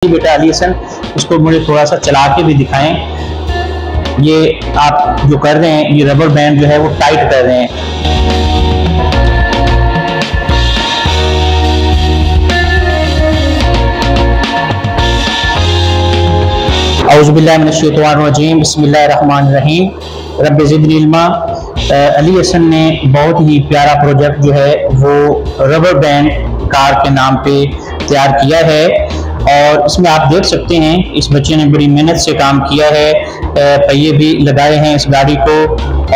बेटा अली हसन, इसको मुझे थोड़ा सा चला के भी दिखाएं। ये आप जो कर रहे हैं, ये रबर बैंड जो है वो टाइट कर रहे हैं। औज़ुबिल्लाहि मिनश्शैतानिर्रजीम, बिस्मिल्लाहिर्रहमानिर्रहीम, रब्बि ज़िदनी इल्मा। अली हसन ने बहुत ही प्यारा प्रोजेक्ट जो है वो रबर बैंड कार के नाम पे तैयार किया है और इसमें आप देख सकते हैं इस बच्चे ने बड़ी मेहनत से काम किया है। पहिए भी लगाए हैं इस गाड़ी को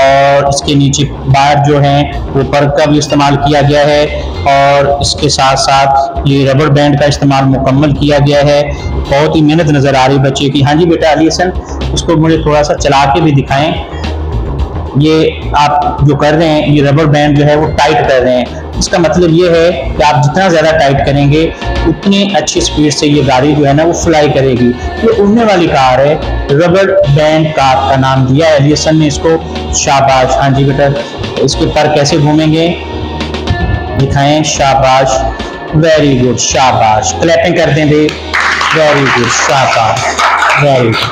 और इसके नीचे बार जो हैं वो पर्क का भी इस्तेमाल किया गया है और इसके साथ साथ ये रबर बैंड का इस्तेमाल मुकम्मल किया गया है। बहुत ही मेहनत नज़र आ रही बच्चे की। हाँ जी बेटा अली हसन, इसको मुझे थोड़ा सा चला के भी दिखाएं। ये आप जो कर रहे हैं, ये रबर बैंड जो है वो टाइट कर रहे हैं। इसका मतलब ये है कि आप जितना ज़्यादा टाइट करेंगे उतनी अच्छी स्पीड से ये गाड़ी जो है ना वो फ्लाई करेगी। ये उड़ने वाली कार है, रबर बैंड कार का नाम दिया है अली हसन ने इसको। शाबाश। हाँ जी बेटा, इसके पर कैसे घूमेंगे दिखाएं। शाबाश, वेरी गुड, शाबाश। क्लैपिंग कर दें, वेरी गुड, शाबाश, वेरी गुड।